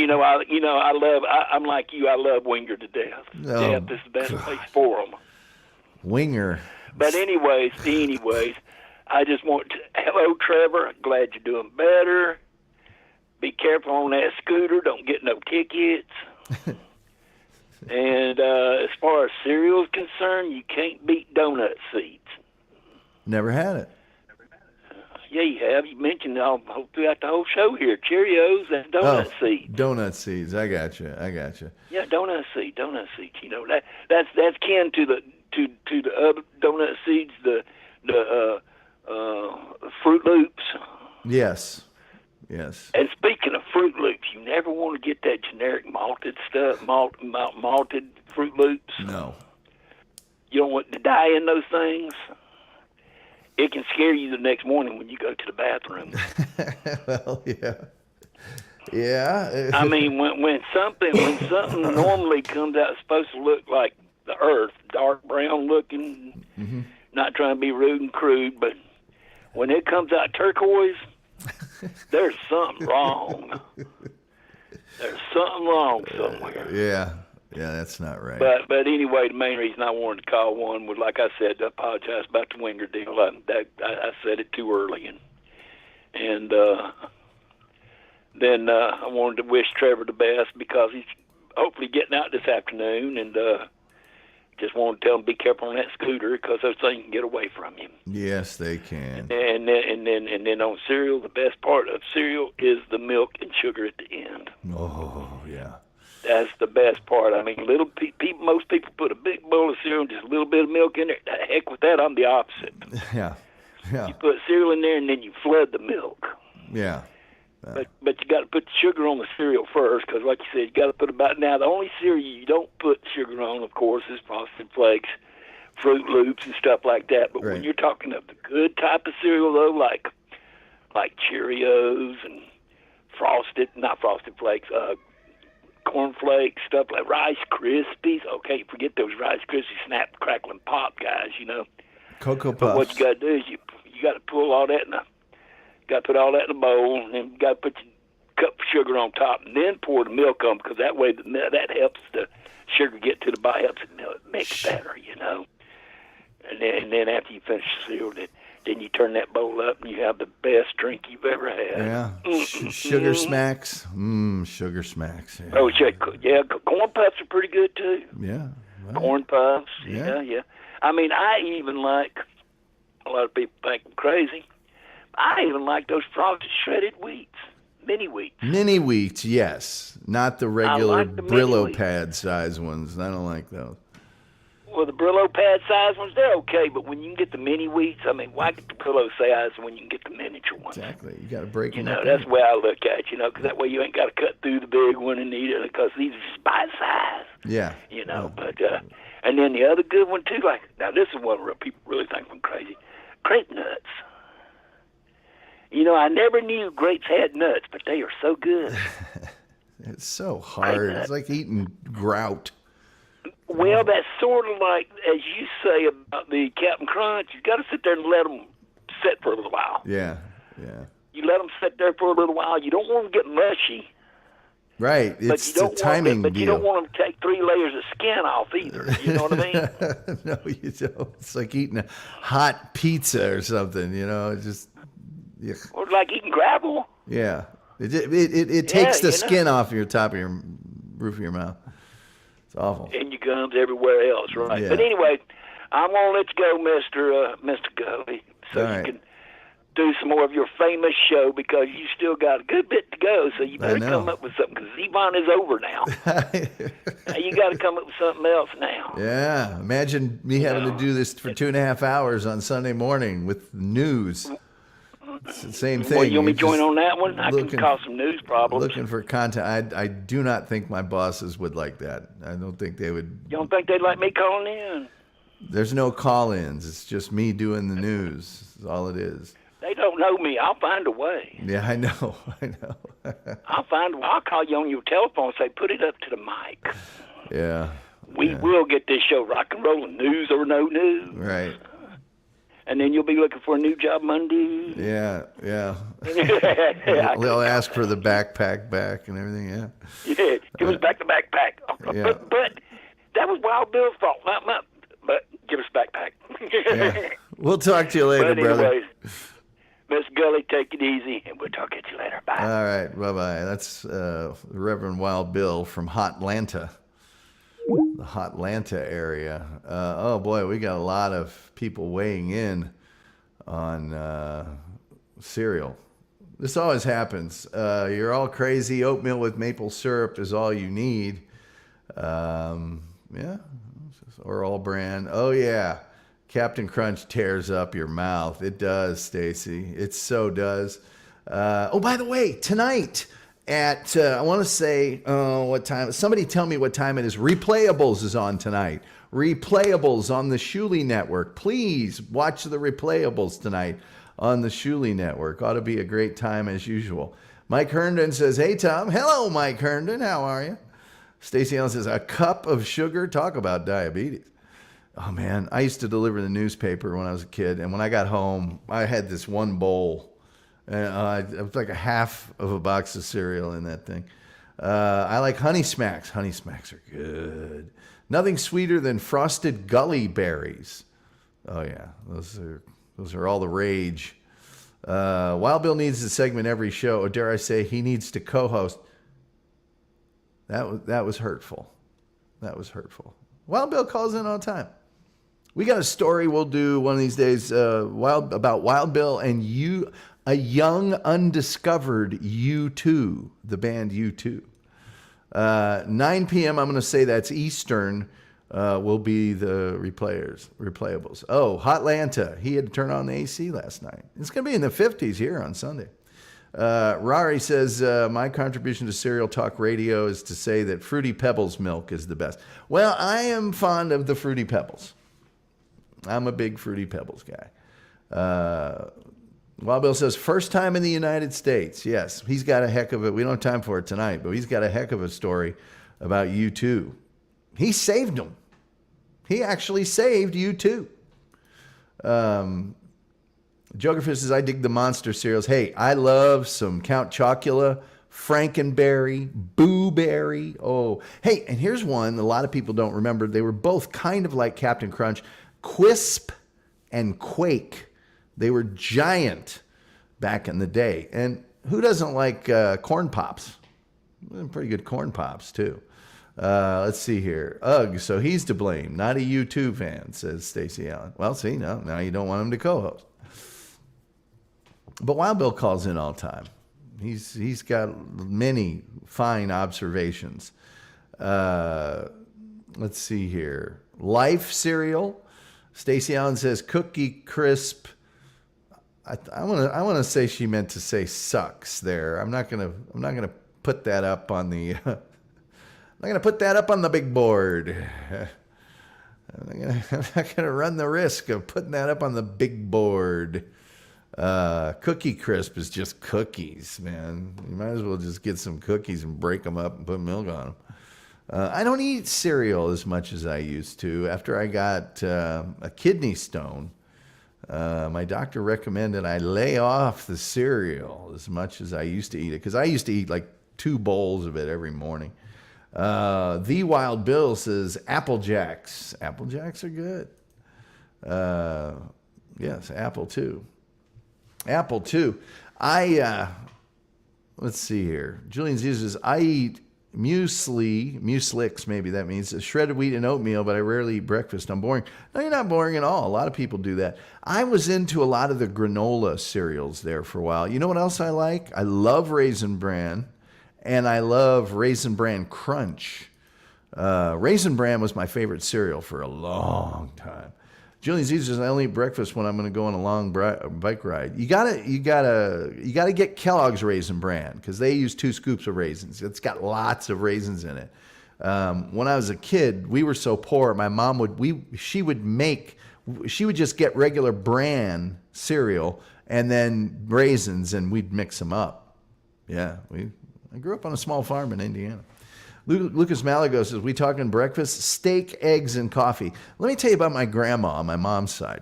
I'm like you. I love winger to death. Oh, death is the best place for them. Winger. But anyways, I just want to, hello, Trevor. Glad you're doing better. Be careful on that scooter. Don't get no tickets. And as far as cereal is concerned, you can't beat donut seeds. Never had it. Yeah, you have. You mentioned all throughout the whole show here. Cheerios and donut seeds. Donut seeds. I got you. Yeah, donut seeds. That's kin to the other donut seeds. The Fruit Loops. Yes. And speaking of Fruit Loops, you never want to get that generic malted stuff, malted Fruit Loops. No. You don't want to die in those things. It can scare you the next morning when you go to the bathroom. Well, yeah. I mean, when something normally comes out, it's supposed to look like the earth, dark brown looking. Mm-hmm. Not trying to be rude and crude, but when it comes out turquoise, there's something wrong. There's something wrong somewhere. Yeah, that's not right. But anyway, the main reason I wanted to call one was, like I said, I apologize about the winger deal. I said it too early, and then I wanted to wish Trevor the best because he's hopefully getting out this afternoon, and just want to tell him be careful on that scooter because those things can get away from you. Yes, they can. And then on cereal, the best part of cereal is the milk and sugar at the end. Oh, yeah. That's the best part. I mean, most people put a big bowl of cereal and just a little bit of milk in there. The heck with that, I'm the opposite. Yeah. You put cereal in there and then you flood the milk. Yeah. But you got to put the sugar on the cereal first because, like you said, you got to put now. The only cereal you don't put sugar on, of course, is Frosted Flakes, Fruit Loops, and stuff like that. But when you're talking of the good type of cereal, though, like Cheerios and not Frosted Flakes, Corn Flakes, stuff like Rice Krispies. Okay, forget those Rice Krispies, snap, crackle, and pop guys. Cocoa But what Puffs. you got to do is you got to pull all that got to put all that in a bowl, and then you got to put your cup of sugar on top, and then pour the milk on, because that way that helps the sugar get to the bottom, helps it mix better, you know. And then after you finish the cereal, then you turn that bowl up, and you have the best drink you've ever had. Yeah. Sugar smacks. Sugar smacks. Yeah. Oh, yeah, corn puffs are pretty good too. Yeah. Right. Corn puffs, Yeah. yeah. I mean, I even like, a lot of people think I'm crazy, I even like those frosted shredded wheats, mini wheats. Mini wheats, yes. Not the regular like the mini Brillo wheat. pad size ones. I don't like those. Well, the Brillo pad size ones, they're okay, but when you can get the mini wheats, I mean, why get the Brillo size when you can get the miniature ones? Exactly. You got to break You them know, up. that's the way I look at it, you know, because that way you ain't got to cut through the big one and eat it, because these are just bite size. Yeah. You know, but, and then the other good one, too, like, now this is one where people really think I'm crazy, grape nuts. You know, I never knew grapes had nuts, but they are so good. It's so hard. It's like eating grout. Well, that's sort of like, as you say about the Captain Crunch, you got to sit there and let them sit for a little while. Yeah. Yeah. You let them sit there for a little while. You don't want them to get mushy. Right. It's a timing But deal. you don't want them to take 3 layers of skin off either. You know what I mean? No, you don't. It's like eating a hot pizza or something, you know. It's just, yuck. Or like eating gravel. Yeah. It takes the you know. skin off your top of your roof of your mouth. It's awful. And your gums everywhere else, right? Yeah. But anyway, I'm going to let you go, Mr. Gully, so All you right. can do some more of your famous show, because you still got a good bit to go, so you better know. come up with something, because Zevon is over now. Now you got to come up with something else now. Yeah. Imagine me having to do this for 2.5 hours on Sunday morning with news. It's the same thing. Well, you want me to You're join just on that one? I can looking- cause some news problems. Looking for content. I do not think my bosses would like that. I don't think they would. You don't think they'd like me calling in? There's no call-ins. It's just me doing the news. That's all it is. They don't know me. I'll find a way. Yeah, I know. I know. I'll call you on your telephone and say, put it up to the mic. Yeah. We will get this show rock and rolling, news or no news. Right. And then you'll be looking for a new job Monday. Yeah. Yeah. Yeah, They'll ask for the backpack back and everything. Yeah. yeah, give us back the backpack. Yeah. But that was Wild Bill's fault, not mine. But give us backpack. Yeah. We'll talk to you later, But brother. anyways, Miss Gully, take it easy, and we'll talk to you later. Bye. All right. Bye-bye. That's Reverend Wild Bill from Hotlanta. The Hotlanta area. Oh, boy, we got a lot of people weighing in on cereal. This always happens. You're all crazy. Oatmeal with maple syrup is all you need. Yeah. Or all brand. Oh, yeah. Captain Crunch tears up your mouth. It does, Stacy. It so does. Oh, by the way, tonight at, I want to say, what time? Somebody tell me what time it is. Replayables is on tonight. Replayables on the Shuley Network. Please watch the Replayables tonight on the Shuley Network. Ought to be a great time as usual. Mike Herndon says, hey, Tom. Hello, Mike Herndon. How are you? Stacey Allen says, a cup of sugar? Talk about diabetes. Oh, man. I used to deliver the newspaper when I was a kid. And when I got home, I had this one bowl. And it was like a half of a box of cereal in that thing. I like Honey Smacks. Honey Smacks are good. Nothing sweeter than frosted gully berries. Oh, yeah. Those are all the rage. Wild Bill needs a segment every show. Or dare I say, he needs to co-host. That was hurtful. That was hurtful. Wild Bill calls in all the time. We got a story we'll do one of these days about Wild Bill and a young undiscovered U2, the band U2. 9 p.m., I'm going to say that's Eastern, will be the replayables. Oh, Hotlanta. He had to turn on the AC last night. It's going to be in the 50s here on Sunday. Rari says, my contribution to Cereal Talk Radio is to say that Fruity Pebbles milk is the best. Well, I am fond of the Fruity Pebbles. I'm a big Fruity Pebbles guy. Wild Bill says, first time in the United States. Yes, he's got a heck of it. We don't have time for it tonight, but he's got a heck of a story about U2. He saved them. He actually saved U2. Jokerfish says, I dig the monster cereals. Hey, I love some Count Chocula, Frankenberry, Boo Berry. Oh, hey, and here's one a lot of people don't remember. They were both kind of like Captain Crunch. Quisp and Quake. They were giant back in the day. And who doesn't like Corn Pops? Pretty good Corn Pops, too. Let's see here. Ugh, so he's to blame. Not a U2 fan, says Stacey Allen. Well, see, no, now you don't want him to co-host. But Wild Bill calls in all the time. He's got many fine observations. Let's see here. Life cereal. Stacey Allen says Cookie Crisp. I want to say she meant to say sucks there. I'm not gonna put that up on the. I'm not gonna put that up on the big board. I'm not gonna run the risk of putting that up on the big board. Cookie Crisp is just cookies, man. You might as well just get some cookies and break them up and put milk on them. I don't eat cereal as much as I used to. After I got a kidney stone, my doctor recommended I lay off the cereal as much as I used to eat it, because I used to eat like 2 bowls of it every morning. The Wild Bill says Apple Jacks. Apple Jacks are good. Yes, Apple too. Apple too. Let's see here. Julian Z says, I eat mueslix, maybe that means shredded wheat and oatmeal, but I rarely eat breakfast. I'm boring. No, you're not boring at all. A lot of people do that. I was into a lot of the granola cereals there for a while. You know what else I like? I love Raisin Bran, and I love Raisin Bran Crunch. Raisin Bran was my favorite cereal for a long time. Julian Z says, I only eat breakfast when I'm going to go on a long bike ride. You gotta get Kellogg's Raisin Bran, because they use 2 scoops of raisins. It's got lots of raisins in it. When I was a kid, we were so poor. My mom she would just get regular bran cereal and then raisins, and we'd mix them up. Yeah, I grew up on a small farm in Indiana. Lucas Malago says, we talking breakfast? Steak, eggs, and coffee. Let me tell you about my grandma on my mom's side.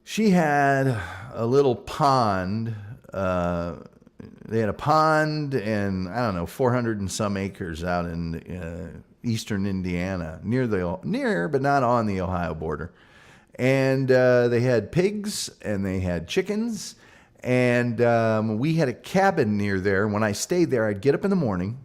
She had a little pond. They had a pond and, 400 and some acres out in eastern Indiana, near but not on the Ohio border. And they had pigs and they had chickens. And we had a cabin near there. When I stayed there, I'd get up in the morning.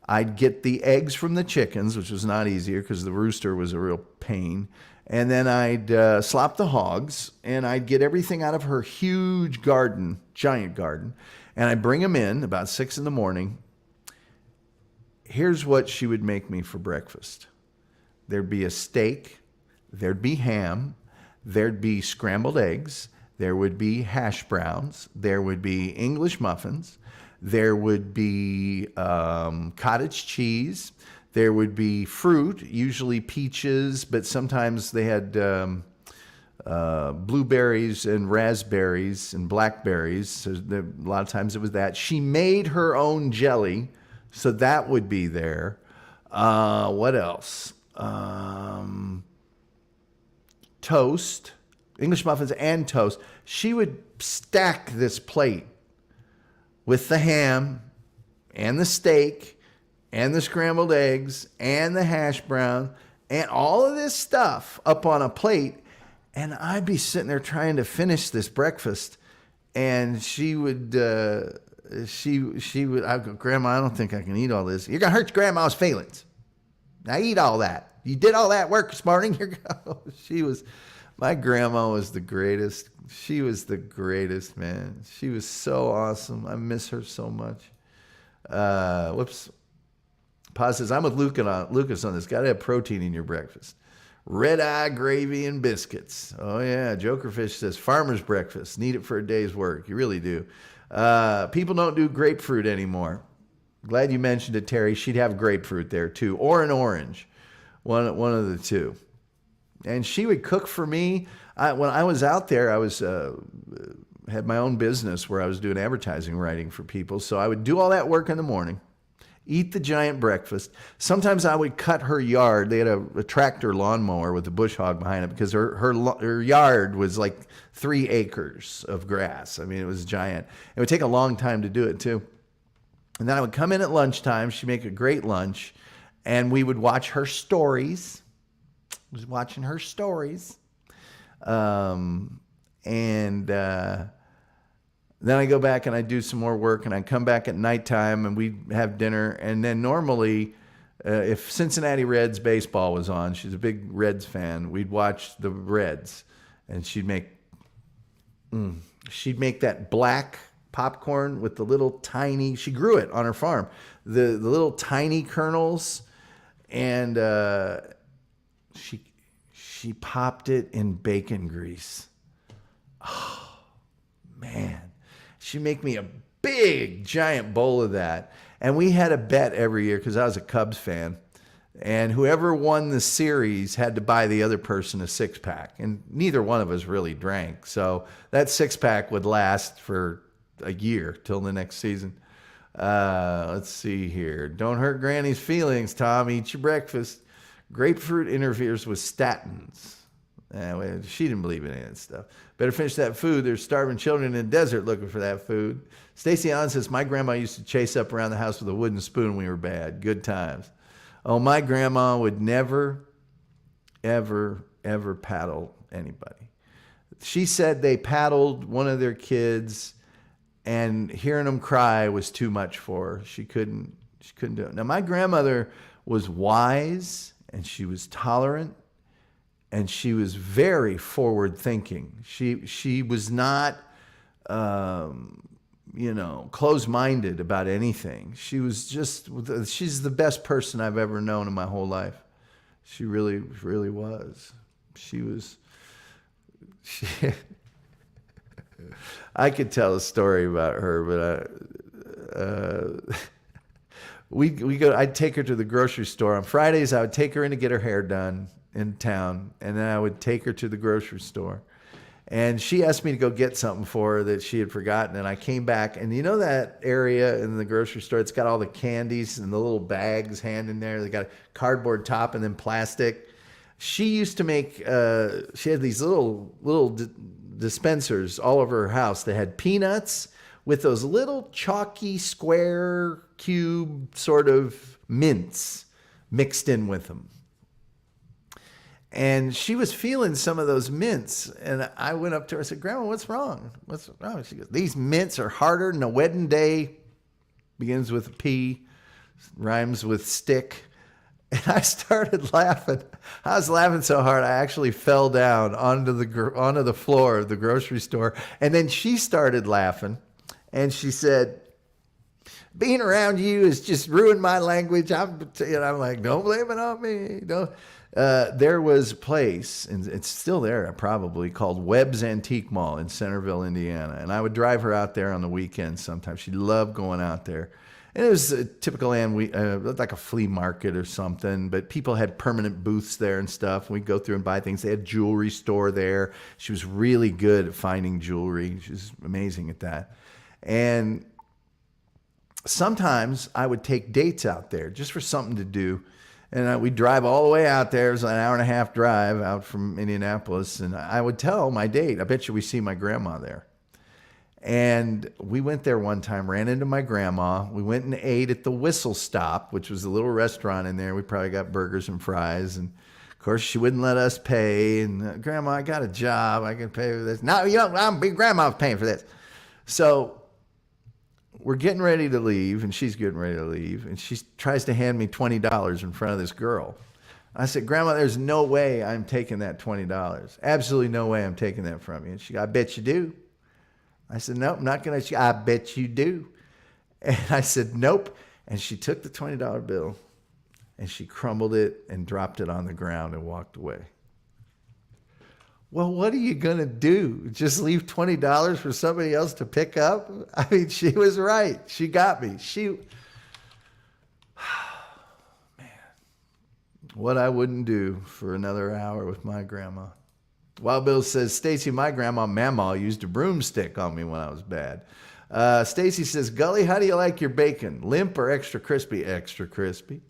I'd get the eggs from the chickens, which was not easier because the rooster was a real pain. And then I'd slop the hogs, and I'd get everything out of her huge garden, giant garden, and I'd bring them in about 6 in the morning. Here's what she would make me for breakfast. There'd be a steak, there'd be ham, there'd be scrambled eggs, there would be hash browns. There would be English muffins. There would be cottage cheese. There would be fruit, usually peaches, but sometimes they had blueberries and raspberries and blackberries. So a lot of times it was that. She made her own jelly, so that would be there. What else? Toast. English muffins and toast. She would stack this plate with the ham and the steak and the scrambled eggs and the hash brown and all of this stuff up on a plate. And I'd be sitting there trying to finish this breakfast. And she would, I go, Grandma, I don't think I can eat all this. You're going to hurt your grandma's feelings. Now eat all that. You did all that work this morning. My grandma was the greatest. She was the greatest, man. She was so awesome. I miss her so much. Whoops. Pa says, I'm with Lucas on this. Got to have protein in your breakfast. Red eye gravy and biscuits. Oh, yeah. Jokerfish says, farmer's breakfast. Need it for a day's work. You really do. People don't do grapefruit anymore. Glad you mentioned it, Terry. She'd have grapefruit there, too. Or an orange. One of the two. And she would cook for me. When I was out there, I had my own business where I was doing advertising writing for people. So I would do all that work in the morning, eat the giant breakfast. Sometimes I would cut her yard. They had a tractor lawnmower with a bush hog behind it because her yard was like 3 acres of grass. I mean, it was giant. It would take a long time to do it too. And then I would come in at lunchtime. She'd make a great lunch, and we would watch her stories. I was watching her stories. Then I go back and I do some more work, and I come back at nighttime and we have dinner. And then normally, if Cincinnati Reds baseball was on, she's a big Reds fan, we'd watch the Reds, and she'd make that black popcorn with the little tiny, she grew it on her farm, the little tiny kernels, and she popped it in bacon grease. Oh, man. She'd make me a big, giant bowl of that. And we had a bet every year because I was a Cubs fan. And whoever won the series had to buy the other person a 6-pack. And neither one of us really drank. So that 6-pack would last for a year till the next season. Let's see here. Don't hurt Granny's feelings, Tom. Eat your breakfast. Grapefruit interferes with statins. She didn't believe in any of that stuff. Better finish that food. There's starving children in the desert looking for that food. Stacy Allen says, my grandma used to chase up around the house with a wooden spoon when we were bad. Good times. Oh, my grandma would never, ever, ever paddle anybody. She said they paddled one of their kids, and hearing them cry was too much for her. She couldn't do it. Now, my grandmother was wise, and she was tolerant, and she was very forward thinking. She was not, closed-minded about anything. She's the best person I've ever known in my whole life. She really, really was. I could tell a story about her, but I'd take her to the grocery store. On Fridays, I would take her in to get her hair done in town, and then I would take her to the grocery store. And she asked me to go get something for her that she had forgotten, and I came back, and you know that area in the grocery store, it's got all the candies and the little bags hand in there. They got a cardboard top and then plastic. She used to make, she had these little dispensers all over her house that had peanuts with those little chalky square cube sort of mints mixed in with them. And she was feeling some of those mints. And I went up to her and said, Grandma, what's wrong? What's wrong? She goes, these mints are harder than a wedding day. Begins with a P, rhymes with stick. And I started laughing. I was laughing so hard, I actually fell down onto the floor of the grocery store. And then she started laughing. And she said, being around you has just ruined my language. I'm like, don't blame it on me. Don't. There was a place, and it's still there probably, called Webb's Antique Mall in Centerville, Indiana. And I would drive her out there on the weekends sometimes. She loved going out there. And it was a typical like a flea market or something, but people had permanent booths there and stuff. We'd go through and buy things. They had a jewelry store there. She was really good at finding jewelry. She was amazing at that. And sometimes I would take dates out there just for something to do. And we'd drive all the way out there. It was an hour-and-a-half drive out from Indianapolis. And I would tell my date, I bet you we see my grandma there. And we went there one time, ran into my grandma. We went and ate at the Whistle Stop, which was a little restaurant in there. We probably got burgers and fries. And, of course, she wouldn't let us pay. And, Grandma, I got a job. I can pay for this. No, you don't. Grandma's paying for this. So we're getting ready to leave, and she's getting ready to leave, and she tries to hand me $20 in front of this girl. I said, Grandma, there's no way I'm taking that $20. Absolutely no way I'm taking that from you. And she goes, I bet you do. I said, nope, I'm not going to. I bet you do. And I said, nope. And she took the $20 bill, and she crumbled it and dropped it on the ground and walked away. Well, what are you going to do? Just leave $20 for somebody else to pick up? I mean, she was right. She got me. Man, what I wouldn't do for another hour with my grandma. Wild Bill says, Stacy, my grandma, Mama, used a broomstick on me when I was bad. Stacy says, Gully, how do you like your bacon? Limp or extra crispy? Extra crispy.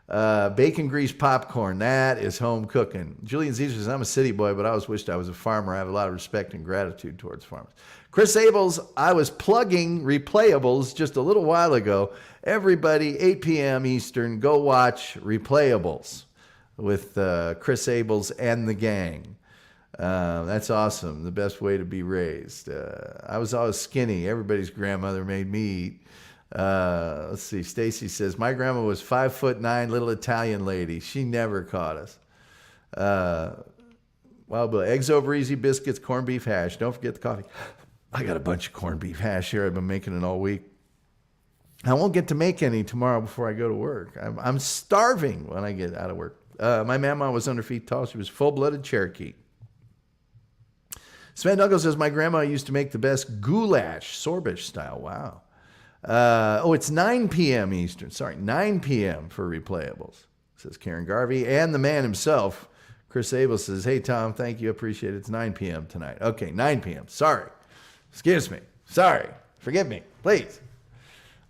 Bacon grease popcorn. That is home cooking. Julian Caesar says, I'm a city boy, but I always wished I was a farmer. I have a lot of respect and gratitude towards farmers. Chris Abels, I was plugging Replayables just a little while ago. Everybody, 8 p.m. Eastern, go watch Replayables with Chris Abels and the gang. That's awesome. The best way to be raised. I was always skinny. Everybody's grandmother made me eat. Let's see. Stacy says, my grandma was 5'9", little Italian lady. She never caught us. Wild Bill, eggs over easy, biscuits, corned beef hash. Don't forget the coffee. I got a bunch of corned beef hash here. I've been making it all week. I won't get to make any tomorrow before I go to work. I'm starving when I get out of work. My mama was under feet tall. She was full-blooded Cherokee. Sven Douglas says, my grandma used to make the best goulash, Sorbish style. Wow. It's 9 p.m. Eastern. Sorry, 9 p.m. for Replayables, says Karen Garvey. And the man himself, Chris Abel, says, hey, Tom, thank you. Appreciate it. It's 9 p.m. tonight. Okay, 9 p.m. Sorry. Excuse me. Sorry. Forgive me, please.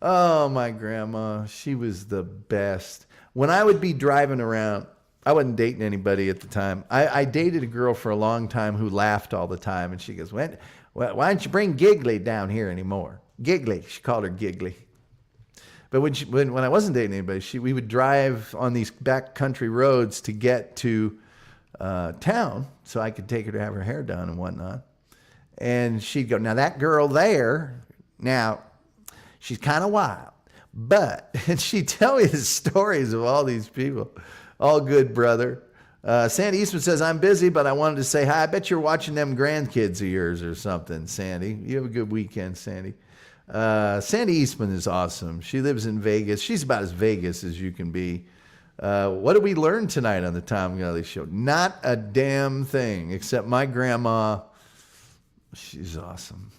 Oh, my grandma. She was the best. When I would be driving around, I wasn't dating anybody at the time. I dated a girl for a long time who laughed all the time. And she goes, why don't you bring Giggly down here anymore? Giggly. She called her Giggly. But when I wasn't dating anybody, we would drive on these back country roads to get to town so I could take her to have her hair done and whatnot. And she'd go, now that girl there, now she's kind of wild. But, and she'd tell me the stories of all these people. All good, brother. Sandy Eastman says, I'm busy, but I wanted to say hi. I bet you're watching them grandkids of yours or something, Sandy. You have a good weekend, Sandy. Sandy Eastman is awesome. She lives in Vegas. She's about as Vegas as you can be. What did we learn tonight on the Tom Gully Show? Not a damn thing, except my grandma. She's awesome.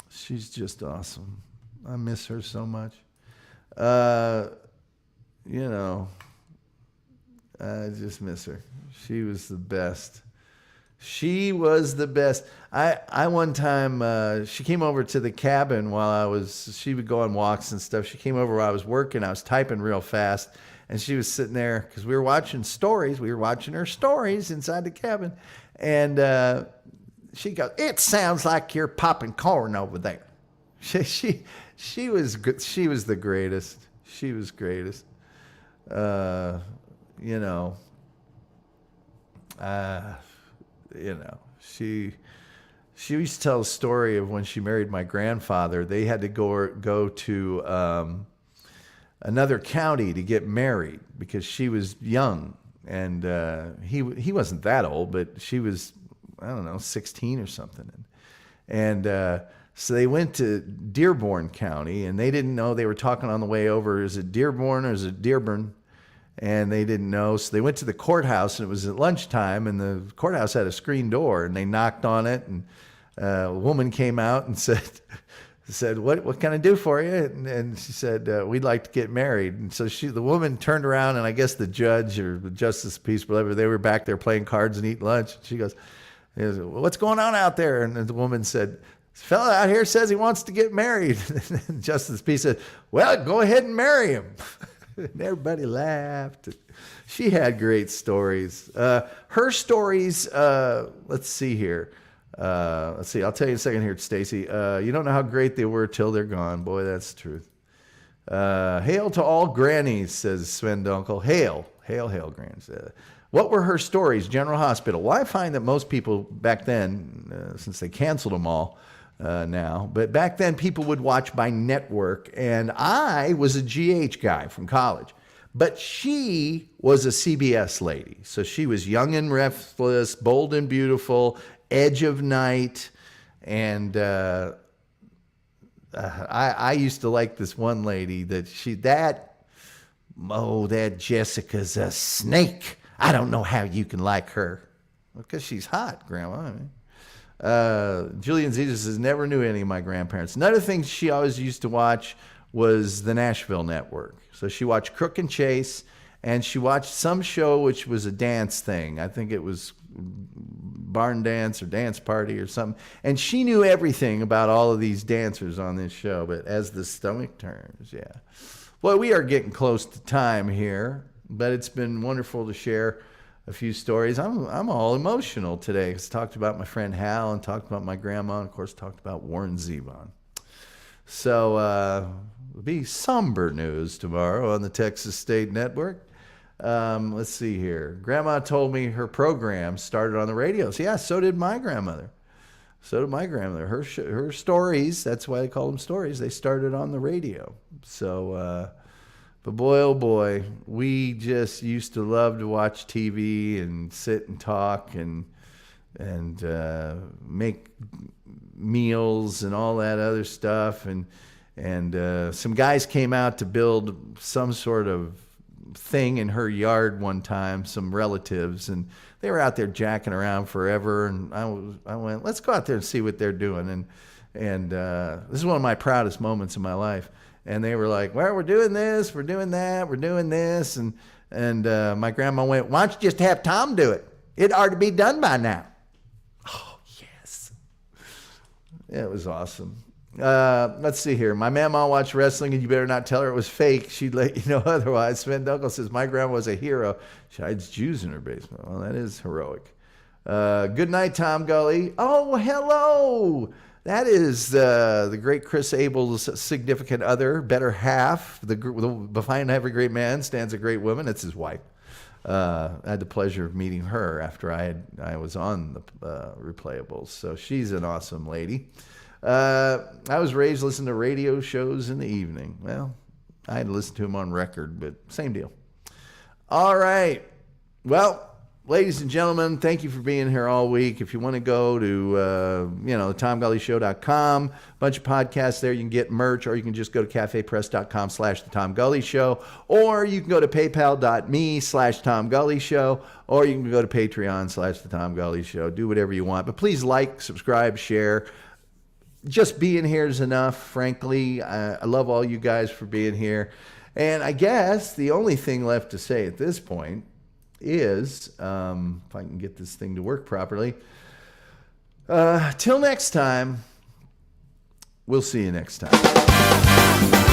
She's just awesome. I miss her so much. I just miss her. She was the best. She was the best. I one time, she came over to the cabin she would go on walks and stuff. She came over while I was working. I was typing real fast. And she was sitting there because we were watching stories. We were watching her stories inside the cabin. And she goes, it sounds like you're popping corn over there. She was good. She was the greatest. She was greatest. She used to tell a story of when she married my grandfather. They had to go to another county to get married because she was young, and he wasn't that old, but she was, I don't know, 16 or something. And so they went to Dearborn County, and they didn't know. They were talking on the way over, is it Dearborn or is it Dearborn? And they didn't know. So they went to the courthouse, and it was at lunchtime, and the courthouse had a screen door, and they knocked on it, and a woman came out and said, what can I do for you? And she said, we'd like to get married. And so the woman turned around, and I guess the judge or the justice of peace, whatever, they were back there playing cards and eating lunch. She goes, what's going on out there? And the woman said, this fella out here says he wants to get married. And Justice of Peace said, well, go ahead and marry him. And everybody laughed. She had great stories. Her stories, let's see here. I'll tell you in a second here, Stacy. You don't know how great they were till they're gone. Boy, that's the truth. Hail to all grannies, says Sven Dunkel. Hail, grannies. What were her stories? General Hospital. Well, I find that most people back then, since they canceled them all now, but back then people would watch by network, and I was a GH guy from college. But she was a CBS lady. So she was young and restless, bold and beautiful, edge of night. And I used to like this one lady that Jessica's a snake. I don't know how you can like her. Because she's hot, Grandma. Julian Zeta says, never knew any of my grandparents. Another thing she always used to watch was the Nashville Network. So she watched Crook and Chase, and she watched some show which was a dance thing. I think it was barn dance or dance party or something. And she knew everything about all of these dancers on this show. But as the stomach turns, yeah. Well, we are getting close to time here, but it's been wonderful to share a few stories. I'm all emotional today. I talked about my friend Hal and talked about my grandma and, of course, talked about Warren Zevon. So it'll be somber news tomorrow on the Texas State Network. Let's see here. Grandma told me her program started on the radio. So, yeah, so did my grandmother. Her stories, that's why they call them stories, they started on the radio. So, but boy, oh boy, we just used to love to watch TV and sit and talk and make meals and all that other stuff. And some guys came out to build some sort of thing in her yard one time, some relatives, and they were out there jacking around forever. And I went, let's go out there and see what they're doing. And this is one of my proudest moments in my life. And they were like, well, we're doing this, we're doing that, we're doing this. And my grandma went, why don't you just have Tom do it? It ought to be done by now. Oh, yes. Yeah, it was awesome. Let's see here. My mama watched wrestling, and you better not tell her it was fake. She'd let you know otherwise. Sven Dunkel says, my grandma was a hero. She hides Jews in her basement. Well, that is heroic. Good night, Tom Gully. Oh, hello. That is the great Chris Abel's significant other, better half. Behind every great man stands a great woman. That's his wife. I had the pleasure of meeting her after I was on the Replayables. So she's an awesome lady. I was raised listening to radio shows in the evening. Well, I had to listen to them on record, but same deal. All right. Well, ladies and gentlemen, thank you for being here all week. If you want to go to, TomGullyShow.com, a bunch of podcasts there. You can get merch, or you can just go to cafepress.com/The Tom Gully Show, or you can go to paypal.me/Tom Gully Show, or you can go to Patreon/The Tom Gully Show. Do whatever you want. But please like, subscribe, share. Just being here is enough, frankly. I love all you guys for being here. And I guess the only thing left to say at this point is, if I can get this thing to work properly, till next time, we'll see you next time.